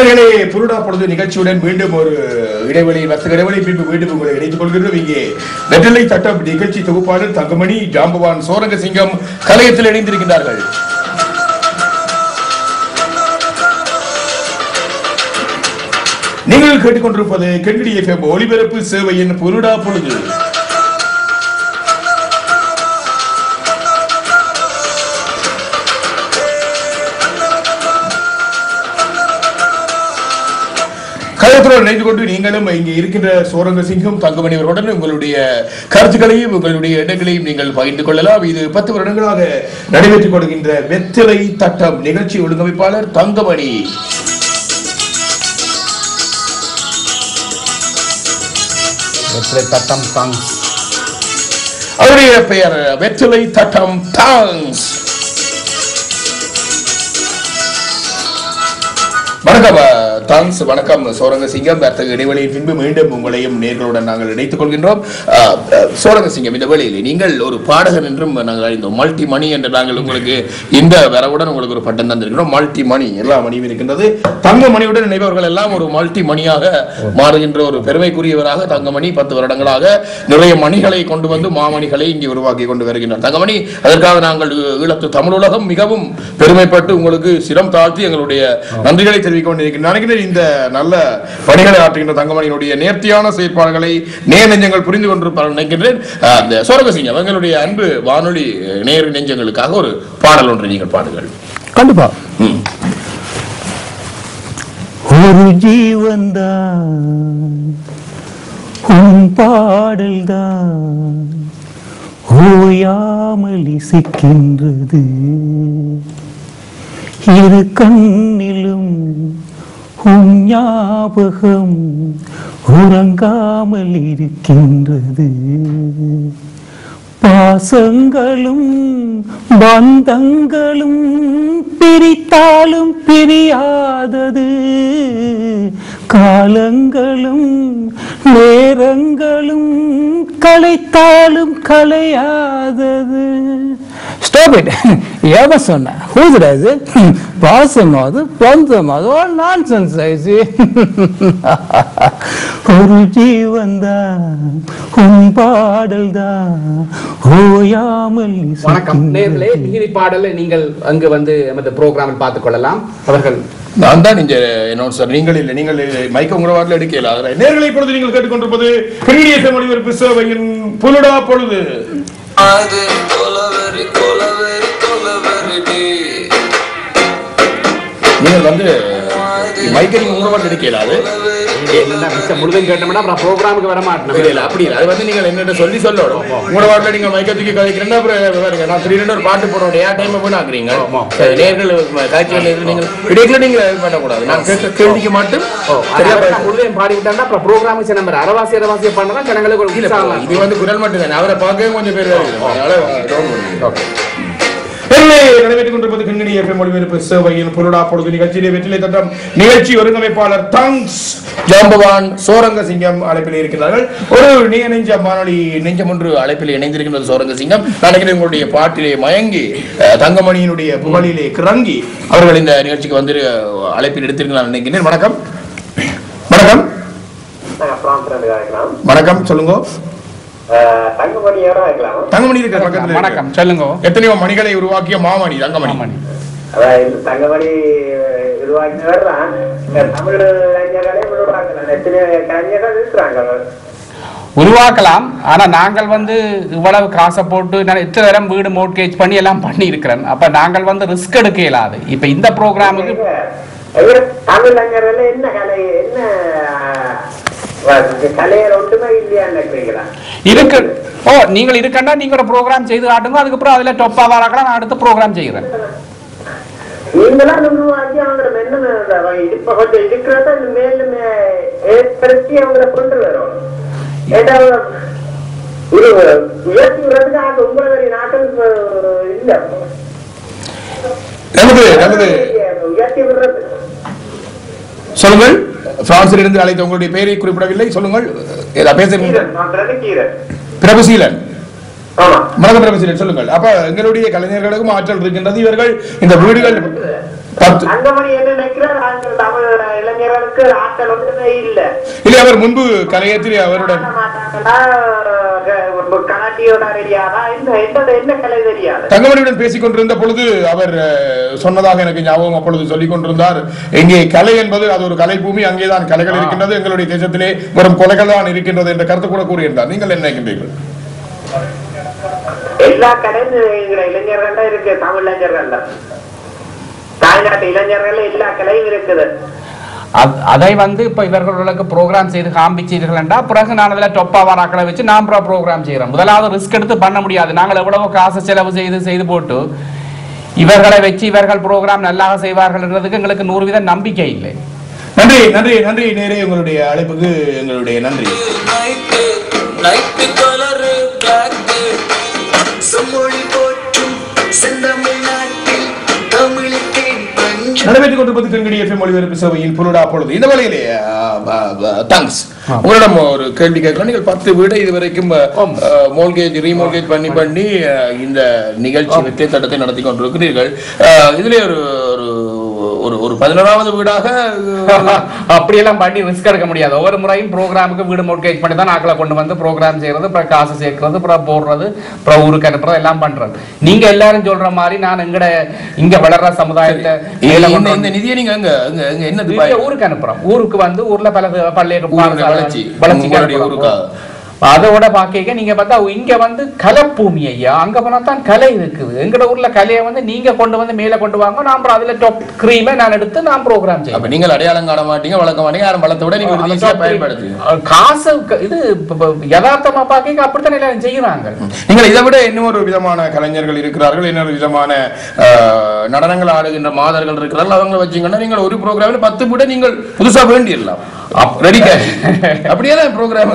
நண்பர்களே, புருடா பொழுது நிகழ்ச்சியுடன் மீண்டும் ஒரு இடைவெளி வர்த்தக இடைவெளி பின்பு மீண்டும் உங்களை இணைத்துக் கொள்கிறோம். இங்கே வெற்றிலை தட்டம் நிகழ்ச்சி தொகுப்பாளர் தங்கமணி, ஜாம்பவான், சோரங்கசிங்கம் கலையத்தில் இணைந்திருக்கிறார்கள். நீங்கள் கேட்டுக்கொண்டிருப்பது கென்கடி FM ஒலிபரப்பு சேவையின் புருடா பொழுது. கலையத்துடன் இணைந்து கொண்டு நீங்களும் இங்கே இருக்கின்ற சோரங்கசிங்கம், தங்கமணி அவர்களுடன் உங்களுடைய கருத்துக்களையும் உங்களுடைய எண்ணங்களையும் நீங்கள் பகிர்ந்து கொள்ளலாம். இது 10 வருடங்களாக நடைபெற்றுக் கொள்கின்ற வெற்றிலை தட்டம் நிகழ்ச்சி ஒழுங்கமைப்பாளர் தங்கமணி. வெற்றிலை தட்டம் தாங்ஸ், அவருடைய பெயர் வெற்றிலை தட்டம் தாங்ஸ். வணக்கம் தாங்ஸ். வணக்கம் சோரங்கசிங்கம். வர்த்தக இடைவெளியின் பின்பு மீண்டும் உங்களையும் நேர்களுடன் நாங்கள் இணைத்துக் கொள்கின்றோம். சோரங்கசிங்கம், இந்த வேளையில் நீங்கள் ஒரு பாடகர் என்றும் நாங்கள் அறிந்தோம். மல்டி மணி என்று நாங்கள் உங்களுக்கு இந்த வரவுடன் உங்களுக்கு ஒரு பட்டம் தந்திருக்கிறோம். மல்டி மணி, எல்லா மணியும் இருக்கின்றது. தங்க மணியுடன் நினைப்பவர்கள் எல்லாம் ஒரு மல்டி மணியாக மாறுகின்ற ஒரு பெருமைக்குரியவராக தங்கமணி 10 வருடங்களாக நிறைய மணிகளை கொண்டு வந்து மாமணிகளை இங்கே உருவாக்கி கொண்டு வருகின்றார் தங்கமணி. அதற்காக நாங்கள் ஈழத்து தமிழ் உலகம் மிகவும் பெருமைப்பட்டு உங்களுக்கு சிரம் தாழ்த்தி எங்களுடைய நன்றிகளை தெரிவிக்க கொண்டிருக்கிறேன். இந்த நல்ல பணிகளை ஆற்றுகின்ற தங்கமணியினுடைய நேர்த்தியான செயற்பாடுகளை நெஞ்சங்கள் புரிந்து கொண்டிருப்பார்கள் நினைக்கின்றேன். சோரங்கசிங்கம், எங்களுடைய அன்பு வானொலி நேர் நெஞ்சங்களுக்காக ஒரு பாடல் ஒன்றை நீங்கள் பாடுங்கள். கண்டிப்பா. ஒரு ஜீவன்தான் உன் பாடல்தான் ஓயாமல் இசைக்கின்றது, இரு கண்ணிலும் உன் ஞாபகம் உறங்காமல் இருக்கின்றது, பாசங்களும் பந்தங்களும் பிரித்தாலும் பிரியாதது, காலங்களும் நேரங்களும் கலைத்தாலும் கலையாதது. Stop it. எவ சொன்ன? Who's it? பாசமாது பந்தமாது all nonsense I see. ஒரு ஜீவன்தான் உன் பாடல்தான் ஓயாமல். வணக்கம் நேர்களே, நீதி பாடலை நீங்கள் அங்கு வந்து நமது ப்ரோக்ராமில் பார்த்துக் கொள்ளலாம். அவர்கள் நான் தான் இங்க சார், நீங்கள் இல்லை, நீங்கள் மைக்க உங்கள வாட்டில் எடுக்கல. அதில் நேர்களை பொழுது நீங்கள் கேட்டுக்கொண்டிருப்பது கென்கடி FM ஒலிபரப்பு சேவையின் புருடா பொழுது. நீங்கள் வந்து மைக்க நீங்க உங்கள வாட்டில் எடுக்கல. அது முழுதும் கேட்டோம்னா அப்புறம் ப்ரோக்ராமுக்கு வர மாட்டேன். இல்லை, அப்படி இல்லை. அது வந்து நீங்கள் என்னென்ன சொல்லணும். உங்களோட வாட்டில் நீங்கள் மைக்க தூக்கி கதைக்கிறேன்னா அப்புறம் நான் 3 ஒரு பாட்டு போடுறோம். ஏன் டைம் போனாக்குறீங்க நேர்கள் காய்ச்சல் நீங்கள் இடையில நீங்கள் இது பண்ணக்கூடாது. நான் கேள்விக்க மாட்டேன். முழுதையும் பாடிவிட்டாங்கன்னா அப்புறம் ப்ரோக்ராமுக்கு நம்ம அரவாசியை பண்ணலாம். ஜனங்களுக்கு இது வந்து குரல் மட்டும் தானே, அவரை பார்க்கவே கொஞ்சம் பேர் நடைபெற்றுக் கொண்டிருப்பது கென்கடி FM ஒலிபரப்பு சேவையின் புருடா பொழுது நிகழ்ச்சியிலே வெற்றிலை தட்டம் நிகழ்ச்சி ஒருங்கமைப்பாளர் தாங்ஸ், ஜாம்பவான், சோரங்கசிங்கம் அழைப்பில் இருக்கிறார்கள். ஒரு நெஞ்ச வானொலி நெஞ்சம் ஒன்று அழைப்பில் இணைந்திருக்கின்றது சோரங்கசிங்கம். நினைக்கிறேன் உங்களுடைய பாட்டிலே மயங்கி தங்கமணியினுடைய புகழிலே கிறங்கி அவர்கள் இந்த நிகழ்ச்சிக்கு வந்து அழைப்பில் எடுத்திருக்கிறார் நினைக்கிறேன். வணக்கம். வணக்கம். வணக்கம், சொல்லுங்க. தங்கமணி இருக்கிற பக்கத்துல. வணக்கம், சொல்லுங்க. எத்தனையோ மணிகளை உருவாக்கிய மாமணி தங்கமணி. தங்கமணி உருவாக்கினவர் தமிழ் இளைஞர்களே உருவாக்கலாம். ஆனா நாங்கள் வந்து இவ்வளவு காசை போட்டு எத்தனை தரம் வீடு மோட்கேஜ் பண்ணி எல்லாம் பண்ணி இருக்கிறேன். அப்ப நாங்கள் வந்து ரிஸ்க் எடுக்க இயலாது. இப்ப இந்த ப்ரோக்ராமுக்கு தமிழ் இளைஞர்களே என்ன கலை, என்ன கலையர் ஒன்றுமே இல்லையா நினைக்கிறீங்களா? இருக்கு. ஓ, நீங்கள் இருக்கண்டா நீங்க ஒரு ப்ரோக்ராம் செய்து காட்டுங்க. அதுக்கப்புறம் அதுல டொப்பா வராக்கலாம். நான் அடுத்த ப்ரோக்ராம் செய்கிறேன். நீங்களாம் உருவாக்கி அவங்க என்ன இப்ப கொஞ்சம் இருக்கிறத மேலும் ஏற்படுத்தி அவங்களை கொண்டு வரும். உயர்த்தி விடுறதுக்கு உங்களுடைய நாட்கள் இல்ல. உயர்த்தி விடுறது சொல்லுங்கள். பிரான்சில் இருந்து அழைத்த உங்களுடைய பெயரை குறிப்பிடவில்லை, சொல்லுங்கள். பிரபுசீலன். வணக்கம் பிரபுசீலன், சொல்லுங்கள். அப்ப எங்களுடைய கலைஞர்களுக்கும் ஆற்றல் இருக்கின்றது. இவர்கள் இந்த வீடுகள் தங்கமணி என்ன நினைக்கிறார், தமிழ் இளைஞர்களுக்கு ஆட்கள் ஒன்றுமே இல்லை. அவர் முன்பு கலையத்தில் அவருடன் கலாட்டியோட தெரியாதா, என்ன கலை தெரியாது. தங்கமணியுடன் பேசிக் கொண்டிருந்த பொழுது அவர் சொன்னதாக எனக்கு ஞாபகம் அப்பொழுது சொல்லிக் கொண்டிருந்தார், எங்கே கலை என்பது அது ஒரு கலை பூமி, அங்கேதான் கலைகள் இருக்கின்றது, எங்களுடைய தேசத்திலே வெறும் கொலைகள் தான் இருக்கின்றது என்ற கருத்து கூட கூறியிருந்தார். நீங்கள் என்ன நினைக்கின்றீர்கள்? எல்லா கலையும் இளைஞர்கள் இருக்கு, தமிழ் இளைஞர்கள், தாய்நாட்டு இளைஞர்கள் எல்லா கலையும் இருக்குது. அதை வந்து இப்ப இவர்களுக்கு ப்ரோக்ராம் செய்து காண்பிச்சீர்கள்டா, பிறகு நான் அதில் டொப்பா வாராக்களை வச்சு நான் ப்ரோக்ராம் செய்யறேன். முதலாவது ரிஸ்க் எடுத்து பண்ண முடியாது. நாங்கள் எவ்வளவோ காசு செலவு செய்து போட்டு இவர்களை வச்சு இவர்கள் ப்ரோக்ராம் நல்லா செய்வார்கள் என்றதுக்கு எங்களுக்கு 100% நம்பிக்கை இல்லை. நன்றி நன்றி நன்றி நேரே, உங்களுடைய அழைப்புக்கு எங்களுடைய நன்றி. நடைபெற்றுக் கொண்டிருப்பது கிண்கிணி எஃப்எம் ஒளிபரப்பு சேவையின் புருடா பொழுது. இந்த வேளையிலே தேங்க்ஸ், உங்களிடம் ஒரு கேள்வி கேட்கலாம். நீங்கள் 10 வீடை இதுவரைக்கும் ரீமோர்கேஜ் பண்ணி இந்த நிகழ்ச்சி வெற்றி தட்டத்தை நடத்தி கொண்டிருக்கிறீர்கள். இதுல ஒரு 11வது வீடாக அப்படியெல்லாம் பண்ணி ரிஸ்க் எடுக்க முடியாது. ஒவ்வொரு முறையும் ப்ரோக்ராமுக்கு வீடு மோர்கேஜ் பண்ணி தான் ஆக்களை கொண்டு வந்து ப்ரோக்ராம் செய்யறது, அப்புறம் காசு சேர்க்கறது, அப்புறம் போடுறது, அப்புறம் ஊருக்கு அனுப்புறது எல்லாம் பண்றது. நீங்க எல்லாரும் சொல்ற மாதிரி நான் இங்க வளர்ற சமுதாயத்தை இந்த நிதியை நீங்க என்ன ஊருக்கு அனுப்புறோம். ஊருக்கு வந்து ஊர்ல பள்ளிய வளர்ச்சி அதோட பாக்க நீங்க பார்த்தா இங்க வந்து கலை பூமி ஐயா, அங்க போனா தான் கலை இருக்குது. எங்கட ஊர்ல கலையை வந்து நீங்க கொண்டு வந்து மேல கொண்டு வாங்க, நான் அதுல டாப் கிரீமை நான் எடுத்து நான் ப்ரோக்ராம் செய்வேன். அப்ப நீங்கள் அடையாளம் காண மாட்டீங்க, வளர்க்க மாட்டீங்க, யாரும் வளர்த்த விட நீங்க ஈஸியா பயன்படுத்துவீங்க. காசு இது யதார்த்தமா பாக்க அப்படித்தான் எல்லாரும் செய்யறாங்க. நீங்கள் இதை விட இன்னும் ஒரு விதமான கலைஞர்கள் இருக்கிறார்கள், இன்னொரு விதமான நடனங்கள் ஆடுகின்ற மாதர்கள் இருக்கிறார்கள். அவங்க வச்சீங்கன்னா நீங்கள் ஒரு ப்ரோக்ராம்ல 10 விட நீங்கள் புதுசா வேண்டிடலாம். அப்படியே ப்ரோக்ராம்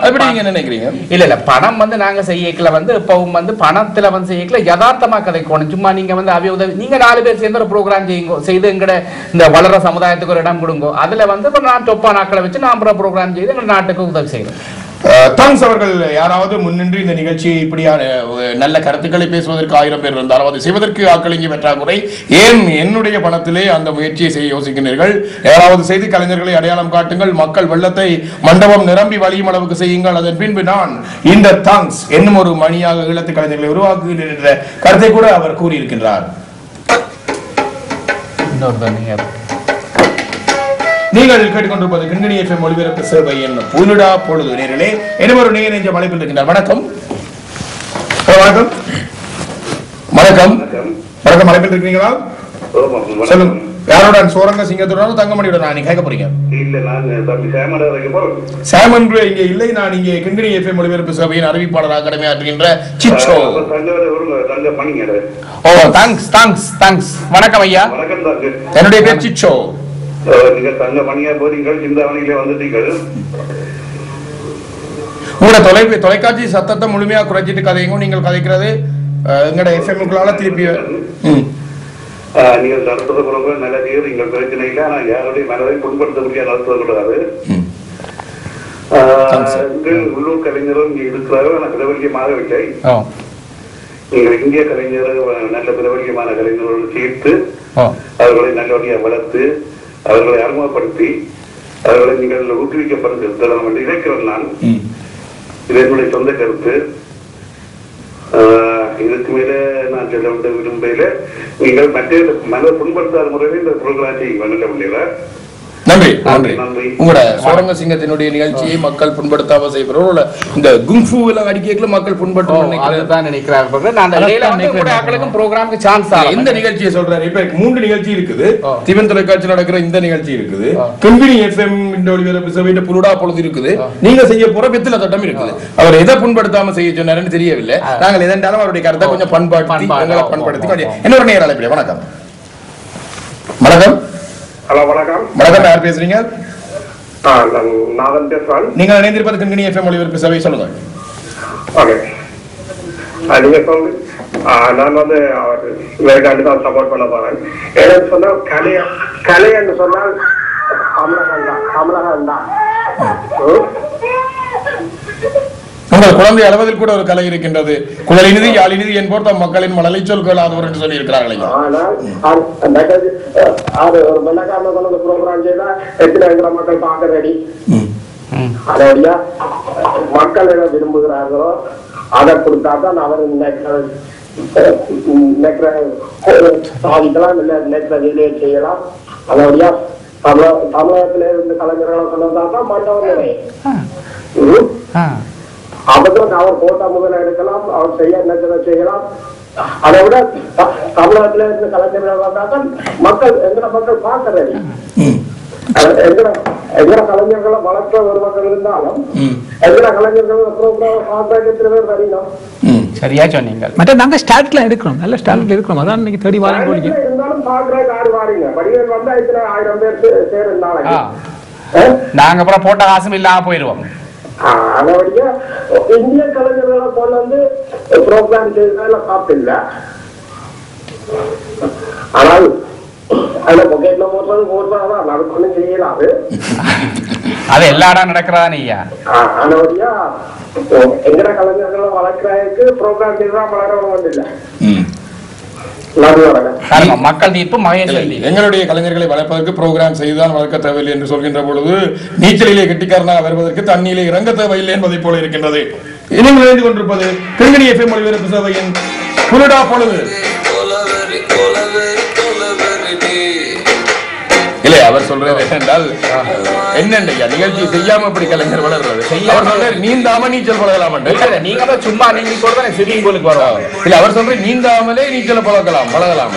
அப்படி நீங்க நினைக்கிறீங்க? இல்ல பணம் வந்து நாங்க செய்யக்கல வந்து இப்பவும் வந்து பணத்துல வந்து செய்யக்கல, யதார்த்தமா கதைக்கணும். சும்மா நீங்க வந்து அவைய உதவி நீங்க 4 பேர் சேர்ந்து ஒரு ப்ரோக்ராம் செய்து எங்கட இந்த வளர சமுதாயத்துக்கு ஒரு இடம் கொடுங்க. அதுல வந்து இப்ப நான் டொப்பா நாட்களை வச்சு நான் ப்ரோக்ராம் செய்து எங்க நாட்டுக்கு உதவி செய்யணும். தாங்ஸ் அவர்கள் யாராவது முன்னின்று இந்த நிகழ்ச்சியை இப்படியான நல்ல கருத்துக்களை பேசுவதற்கு 1000 பேர் இருந்தாலும் அதை செய்வதற்கு ஆக்களிங்க பெற்றாக்குறை, ஏன் என்னுடைய பணத்திலே அந்த முயற்சியை செய்ய யோசிக்கிறீர்கள்? யாராவது செய்து கலைஞர்களை அடையாளம் காட்டுங்கள், மக்கள் வெள்ளத்தை மண்டபம் நிரம்பி வழியும் அளவுக்கு செய்யுங்கள், அதன் பின்பு நான் இந்த தாங்ஸ் என்னும் ஒரு மணியாக ஈழத்து கலைஞர்களை உருவாக்குகிறேன் என்ற கருத்தை கூட அவர் கூறியிருக்கின்றார். நீங்கள் கேட்டுக்கொண்டிருப்பது கிண்கிணி எஃப்எம் ஒளிபரப்பு சேவையின் புதுடா பொழுது. நேரிலே என்ன ஒரு நேர் நெஞ்ச அழைப்பில் இருக்கின்றார். வணக்கம் வணக்கம் வணக்கம் வணக்கம், அழைப்பில் இருக்கிறீங்களா? சொல்லுங்க. யாரோட? சோரங்க சிங்கத்துடன் தங்கமணியுடன் நான் கேட்க போறீங்க? சாமன் இங்க இல்லை, நான் இங்கே கிண்கிணி எஃப்எம் ஒளிபரப்பு சேவையின் அறிவிப்பாளராக கடமையாற்றுகின்ற சிச்சோ. ஓ தேங்க்ஸ் தேங்க்ஸ் தேங்க்ஸ். வணக்கம் ஐயா, என்னுடைய பேர் சிச்சோ. நீங்க தங்க மணியா போறீங்க, சிந்தாமணியில வந்துட்டீங்கள். உங்களோட தொலைக்காட்சி சத்தத்தை முழுமையா குறைச்சிட்டு கதைங்க. நீங்கள் கதைக்கிறது எங்களோட எஃப்எம்க்குள்ளால திருப்பி நீங்கள் நடத்துறது பிறகு நல்ல நீங்க பிரச்சனை இல்லை. ஆனா யாருடைய மனதை புண்படுத்த முடியாது, நடத்துவக்கூடாது. உள்ளூர் கலைஞரும் இங்க இருக்கிறார்கள், ஆனால் பிரபல்யமாகவில்லை. நீங்கள் இந்திய கலைஞர்கள் நல்ல பிரபல்யமான கலைஞர்களுடன் சேர்த்து அவர்களை நல்லபடியாக வளர்த்து அவர்களை அறிமுகப்படுத்தி அவர்களை நீங்கள் ஊக்குவிக்கப்படுத்தலாம் என்று நினைக்கிறேன். நான் இது என்னுடைய சொந்த கருத்து. இதுக்கு மேல நான் சொல்ல விரும்பையில நீங்கள் மற்ற மனதை புண்படுத்தாத முறையில் இந்த புரோகிராம் செய்ய நல்ல முடியல. நன்றி நன்றி. உங்களோட சோரங்க சிங்கத்தினுடைய நிகழ்ச்சியை மக்கள் புண்படுத்தாம செய்யப்படுற இந்த குங்ஃபூ எல்லாம் அடிக்கல மக்கள் புண்படுத்தும் நினைக்கிறாங்க. இந்த நிகழ்ச்சியை சொல்றாரு. இப்ப 3 நிகழ்ச்சி இருக்குது. திவன் தொலைக்காட்சி நடக்கிற இந்த நிகழ்ச்சி இருக்குது, கிண்கிணி எஃப்எம் ஒளிபரப்பு சேவையின் புருடா பொழுது இருக்குது, நீங்க செய்ய போற வெத்தில தட்டம் இருக்குது. அவர் எதை புண்படுத்தாம செய்ய சொன்னாருன்னு தெரியவில்லை. நாங்கள் எதென்றாலும் அவருடைய கருத்தை கொஞ்சம் பண்படுத்தி இன்னொரு நேரம் அழைப்பில்லை. வணக்கம் வணக்கம். ஹலோ வணக்கம். வணக்கம், யார் பேசுறீங்க? நாதன் பேசுறேன். நீங்கள் இணைந்திருப்பது கிண்கிணி எஃப்எம் ஒளிபரப்பு சேவை. சொல்லுங்க. ஓகே, நீங்க சொல்லுங்க. நான் வந்து வேலைக்காண்டி தான் சப்போர்ட் பண்ண போறேன். ஏன்னு சொன்னா கலை என்று சொன்னால் கமலஹான் தான். உங்கள் குழந்தை அளவதில் கூட ஒரு கலை இருக்கின்றது. குழலினிதி யாழினிதி என்போர் தம் மக்களின் மழலை சொல் கேளாதவர் என்று சொல்லி இருக்கிறார்கள். ஒரு வெள்ளக்காரன கொண்டு ப்ரோக்ராம் செய்தா எத்தனை மக்கள் பார்க்க ரெடி. அதோடைய மக்கள் என்ன விரும்புகிறார்களோ அதை கொடுத்தாதான் அவர் சாதிக்கலாம், இல்ல நினைக்கிற வேலையை செய்யலாம். அதோடைய தமிழகத்தில இருந்து கலைஞர்களை சொன்னதான் மண்டபமே அவர்களுக்கு அவர் போட்டா முதல்ல எடுக்கலாம், அவர் செய்ய நினைச்சதை செய்யலாம். அதை விட தமிழகத்தில இருந்து கலைஞர்கள் வந்தாதான் மக்கள் எங்கட மக்கள் பார்க்கறது. எங்கட கலைஞர்களை வளர்க்க ஒரு மக்கள் இருந்தாலும் எங்கட கலைஞர்கள் எத்தனை பேர் வரணும். சரியா சொன்னீங்க. மற்ற நாங்க ஸ்டார்ட்ல எடுக்கிறோம், நல்ல ஸ்டார்ட்ல இருக்கிறோம். அதான் நீங்க தேடி வாங்க இருந்தாலும் பாக்குறதுக்கு ஆடு வாரீங்க. வடிவேல் வந்தா இத்தனை 1000 பேர் சேர்ந்தாங்க. நாங்க அப்புறம் போட்ட காசும் இல்லாம போயிடுவோம். அதோடைய இந்திய கலைஞர்களை கொண்டு வந்து ப்ரோக்ராம் செய்ததால சாப்பிடல. ஆனால் அதுல பொக்கெட்ல போடுறதுதான் அதுக்கு ஒண்ணும் செய்யலாது. அது எல்லா இடம் நடக்கிறதா ஐயா. அதோடைய எங்கட கலைஞர்களை வளர்க்கறதுக்கு ப்ரோக்ராம் செய்ததான் வளரணும் இல்லை. மக்கள் தீர்ப்பு மகேஸ்வரி எங்களுடைய கலைஞர்களை வளர்ப்பதற்கு புரோகிராம் செய்துதான் வளர்க்க தேவையில்லை என்று சொல்கின்ற பொழுது நீச்சலிலே கெட்டிக்காரனாக வருவதற்கு தண்ணியிலே இறங்க தேவையில்லை என்பதை போல இருக்கின்றது. நீங்கள் இணைந்து கொண்டிருப்பது கிருங்கணி FM ஒளிபரப்பு சேவையின் புலுடா பொழுது. இல்லை, அவர் சொல்றது என்னென்றால் என்னென்ன நிகழ்ச்சி செய்யாம அப்படி கலைஞர் வளர்றது. அவர் சொல்ற நீந்தாம நீச்சல் பழகலாம். நீங்க சும்மா நீங்க சொல்ற ஸ்விமிங் பூலுக்கு வருவாங்க. இல்ல, அவர் சொல்ற நீந்தாமலே நீச்சல் பழகலாம்.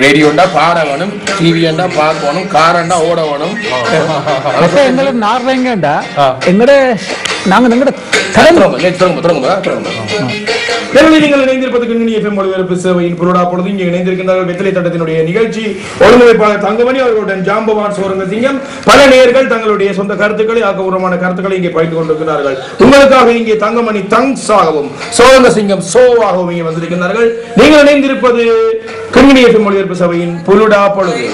ரேடியோண்டா பாட வேணும், டிவிண்டா பார்க்கணும், காரண்டா ஓட வேணும். எங்களை நார்றங்கண்டா எங்கட நாங்க எங்கட நீங்கள் இணைந்திருப்பது கிருங்கணி FM ஒளிபரப்பு சேவையின் புலுடா பொழுது. இங்கே இணைந்திருக்கின்றார்கள் வெற்றிலை தட்டத்தினுடைய நிகழ்ச்சி ஒழுங்கமைப்பாளர் தங்கமணி அவர்களுடன் ஜாம்பவான் சோரங்க சிங்கம். பல நேயர்கள் தங்களுடைய சொந்த கருத்துக்களை, ஆக்கப்பூர்வமான கருத்துக்களை இங்கே பகிர்ந்து கொண்டிருக்கிறார்கள். உங்களுக்காக இங்கே தங்கமணி தங்ஸாகவும் சோரங்க சிங்கம் சோவாகவும் இங்கே வந்திருக்கிறார்கள். நீங்கள் இணைந்திருப்பது கிருங்கணி FM ஒளிபரப்பு சேவையின் புலுடா பொழுது.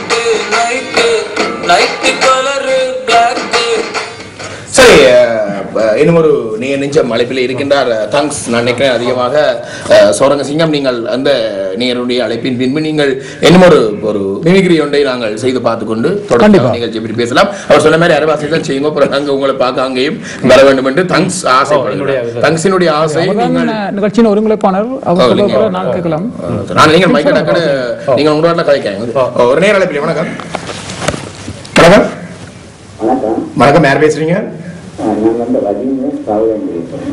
சரி, இன்னும் ஒரு நெஞ்சம் அழைப்பில் இருக்கின்றார் தங்ஸ். நான் நினைக்கிறேன் அதிகமாக சோரங்க சிங்கம், நீங்கள் அந்த நேருடைய அழைப்பின் பின்பு நீங்கள் இன்னும் ஒரு மிமிக்ரி ஒன்றை நாங்கள் செய்து பார்த்துக்கொண்டு தொடர்ந்து நிகழ்ச்சி பற்றி பேசலாம். அவர் சொன்ன மாதிரி அரைவாசி தான் செய்யுங்க, அப்புறம் அங்கே உங்களை பார்க்க அங்கேயும் வர வேண்டும் என்று தங்ஸ் ஆசைப்படுகிறார். தங்ஸினுடைய ஆசை நிகழ்ச்சியின் ஒருங்கிணைப்பாளர் நான் கேட்கலாம். நான் நீங்கள் மைக்க டக்குனு நீங்கள் உங்களோட கதைக்காங்க. ஒரு நேர அழைப்பில் வணக்கம். வணக்கம் வணக்கம், யார் பேசுறீங்க?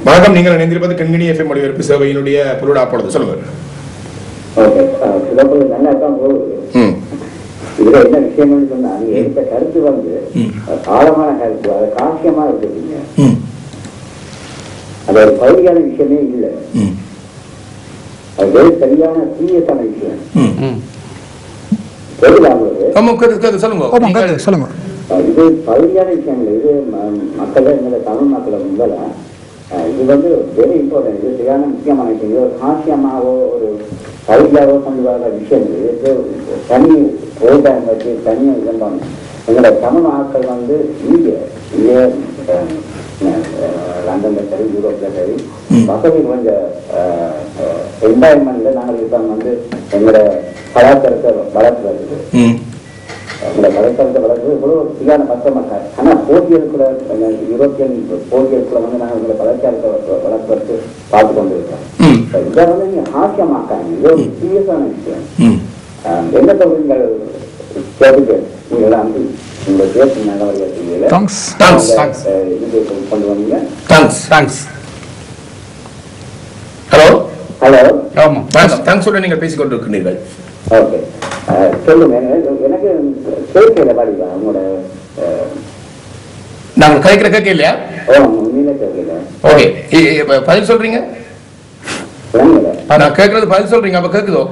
வணக்கம், நீங்கள் இணைந்திருப்பது கிருங்கணி FM ஒளிபரப்பு சேவையினுடைய புலுடா பொழுது. சொல்லுங்க. இதுல என்ன விஷயம் சொன்னா, நீங்க எடுத்த கருத்து வந்து ஆழமான கருத்து, அது காசியமா இருக்குங்க. அது ஒரு பகுதியான விஷயமே இல்லை, அது சரியான சீரியஸான விஷயம். சொல்லுங்க. இது பகுதியான விஷயம் இல்லை, இது மக்களை தமிழ் மக்களை முதல்ல இது வந்து வெரி இம்பார்ட்டன்ட். இது சரியான முக்கியமான விஷயம். இது ஒரு காசியமாவோ ஒரு பகுதியாவோ கொண்டு வர விஷயம். இது தனி ப்ரோக்ராம் வச்சு தனியாக இருந்தாங்க. எங்களோட தமிழ் ஆட்கள் வந்து இங்கே லண்டன்ல சரி, யூரோப்ல சரி, வசதி கொஞ்சம் என்வாயன்மெண்ட்ல நாங்கள் இப்போ வந்து எங்களோட கலாச்சாரத்தை வளர்த்துறது, எங்களோட கலாச்சாரத்தை வளர்த்து இவ்வளவு சரியான கஷ்டமாக. ஆனால் போட்டியலுக்குள்ள யூரோப்பியன் போட்டியலுக்குள்ள வந்து நாங்கள் எங்களோட கலாச்சாரத்தை வளர்த்து பார்த்து கொண்டு இருக்கோம். இதை வந்து நீங்க ஹாஸ்யமாக்காங்க. இது ஒரு சீரியஸான விஷயம். என்ன சொல்றீங்கள் கேட்டு நீங்களா வந்து உங்க பேச நல்லவர்கள் இது கொண்டு வந்தீங்க. ஹலோ ஹலோ, நீங்கள் பேசிக் கொண்டிருக்கிறீர்கள். ஓகே, சொல்லுங்க. எனக்கு கேட்கல பாடிவா உங்களோட நாங்கள் கலைக்கிற கேட்க இல்லையா? உண்மையில கேட்கல. ஓகே, பதில் சொல்றீங்க? நான் கேட்கறது பதில் சொல்றீங்க, அப்ப கேக்குதோ?